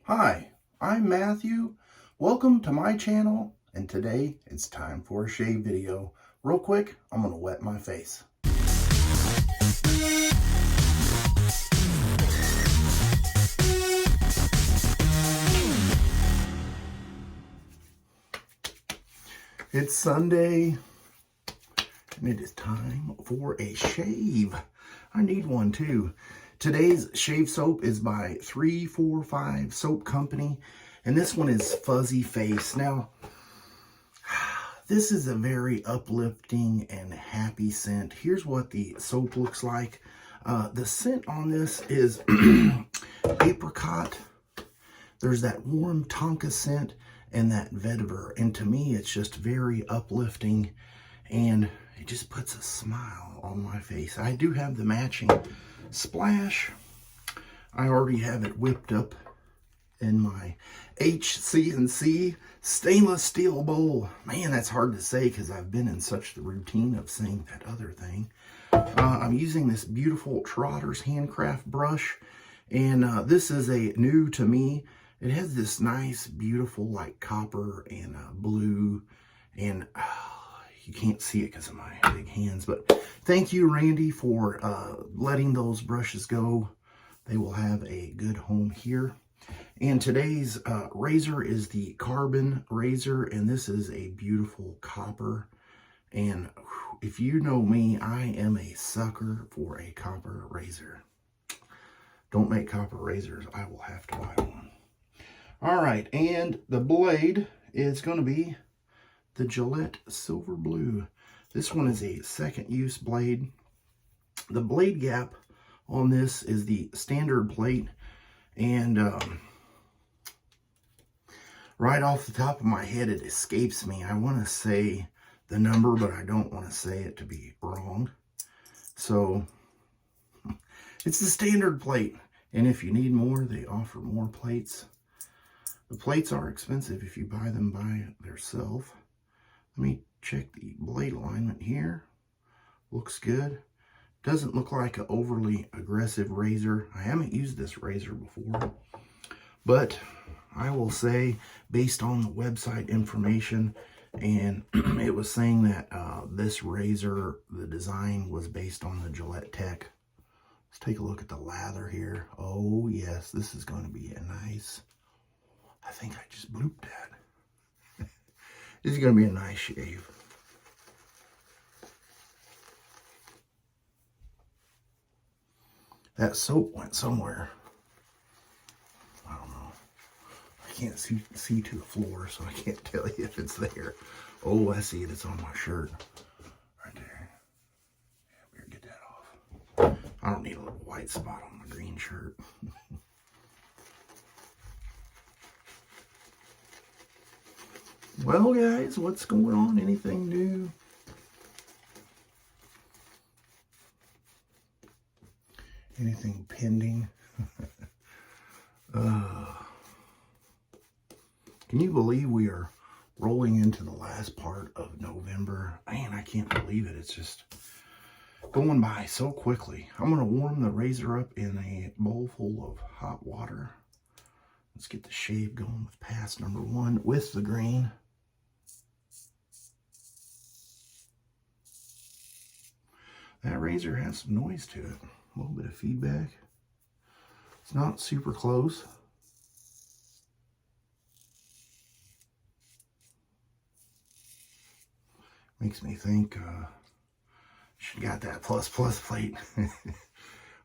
Hi, I'm Matthew. Welcome to my channel, and today it's time for a shave video. Real quick, I'm gonna wet my face. It's Sunday, and it is time for a shave. I need one too. Today's shave soap is by 345 Soap Company, and this one is Fuzzy Face. Now, this is a very uplifting and happy scent. Here's what the soap looks like. The scent on this is apricot. There's that warm tonka scent and that vetiver, and to me it's just very uplifting, and it just puts a smile on my face. I do have the matching splash. I already have it whipped up in my HC&C stainless steel bowl. Man, that's hard to say because I've been in such the routine of saying that other thing. I'm using this beautiful Trotter's handcraft brush, and this is a new to me. It has this nice, beautiful, like copper and blue, and you can't see it because of my big hands, but thank you, Randy, for letting those brushes go. They will have a good home here. And today's razor is the Carbon Razor, and this is a beautiful copper. And if you know me, I am a sucker for a copper razor. Don't make copper razors, I will have to buy one. All right, and the blade is going to be the Gillette Silver Blue. This one is a second use blade. The blade gap on this is the standard plate, and right off the top of my head it escapes me. I want to say the number, but I don't want to say it to be wrong. So it's the standard plate, and if you need more, they offer more plates. The plates are expensive if you buy them by themselves. Let me check the blade alignment here. Looks good. Doesn't look like an overly aggressive razor. I haven't used this razor before, but I will say, based on the website information, and it was saying that this razor, the design was based on the Gillette tech. Let's take a look at the lather here. Oh yes, this is going to be a nice, I think I just blooped that. This is going to be a nice shave. That soap went somewhere. I don't know. I can't see to the floor, so I can't tell you if it's there. Oh, I see it. It's on my shirt. Right there. Yeah, we better get that off. I don't need a little white spot on my green shirt. Well, guys, what's going on? Anything new? Anything pending? Can you believe we are rolling into the last part of November? Man, I can't believe it. It's just going by so quickly. I'm going to warm the razor up in a bowl full of hot water. Let's get the shave going with pass number 1 with the grain. That razor has some noise to it. A little bit of feedback. It's not super close. Makes me think should have got that plus plate.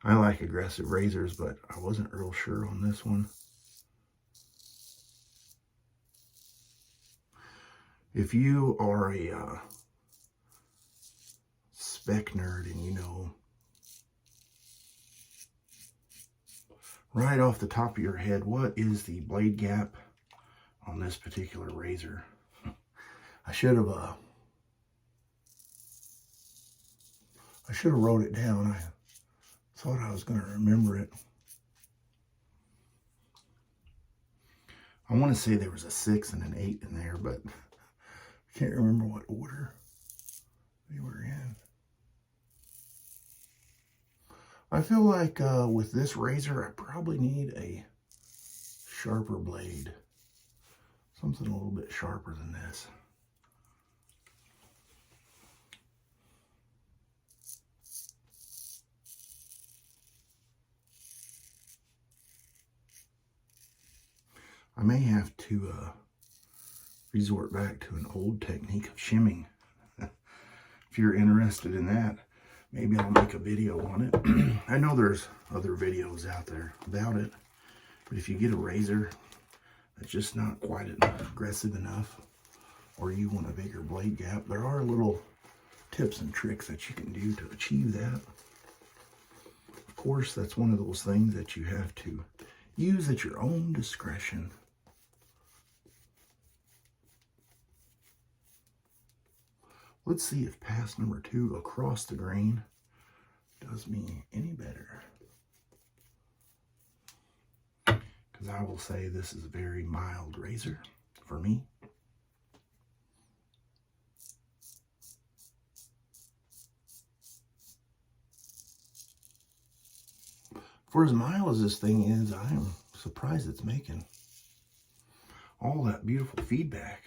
I like aggressive razors, but I wasn't real sure on this one. If you are a spec nerd and you know right off the top of your head what is the blade gap on this particular razor, I should have wrote it down. I thought I was going to remember it. I want to say there was a 6 and an 8 in there, but I can't remember what order they were in. I feel like with this razor, I probably need a sharper blade. Something a little bit sharper than this. I may have to resort back to an old technique of shimming. If you're interested in that, maybe I'll make a video on it. I know there's other videos out there about it, but if you get a razor that's just not quite aggressive enough, or you want a bigger blade gap, there are little tips and tricks that you can do to achieve that. Of course, that's one of those things that you have to use at your own discretion. Let's see if pass number 2 across the grain does me any better. Because I will say this is a very mild razor for me. For as mild as this thing is, I am surprised it's making all that beautiful feedback.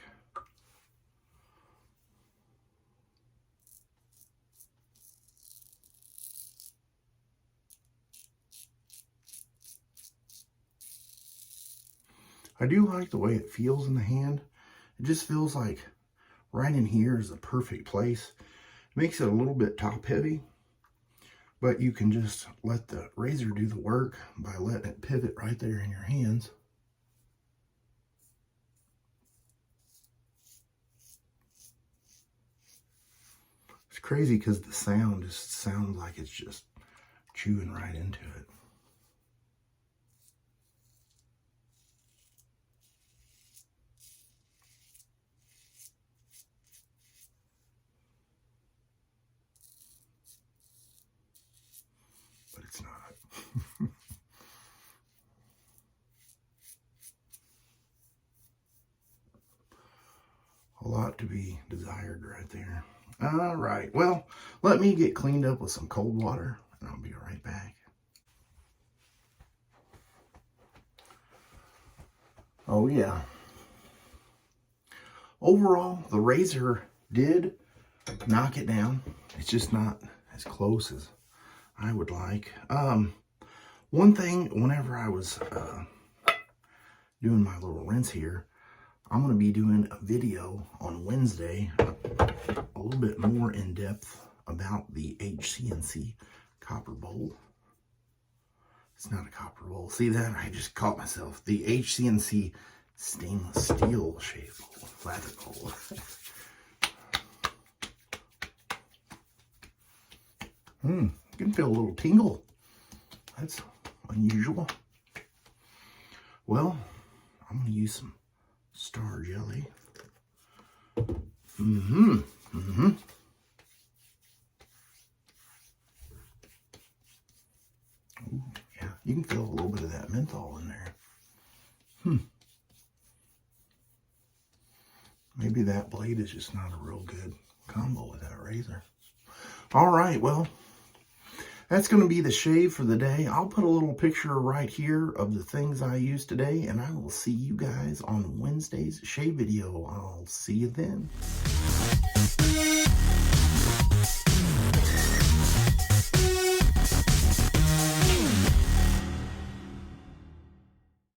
I do like the way it feels in the hand. It just feels like right in here is the perfect place. It makes it a little bit top heavy, but you can just let the razor do the work by letting it pivot right there in your hands. It's crazy because the sound just sounds like it's just chewing right into it. But it's not. A lot to be desired right there. All right, well, let me get cleaned up with some cold water and I'll be right back. Oh yeah. Overall, the razor did knock it down. It's just not as close as I would like. One thing, whenever I was doing my little rinse here, I'm going to be doing a video on Wednesday, a little bit more in depth about the HC&C copper bowl. It's not a copper bowl. See that? I just caught myself. The HC&C stainless steel shave bowl, lather bowl. You can feel a little tingle. That's unusual. Well, I'm going to use some star jelly. Ooh, yeah, you can feel a little bit of that menthol in there. Maybe that blade is just not a real good combo with that razor. All right, well, that's going to be the shave for the day. I'll put a little picture right here of the things I used today, and I will see you guys on Wednesday's shave video. I'll see you then.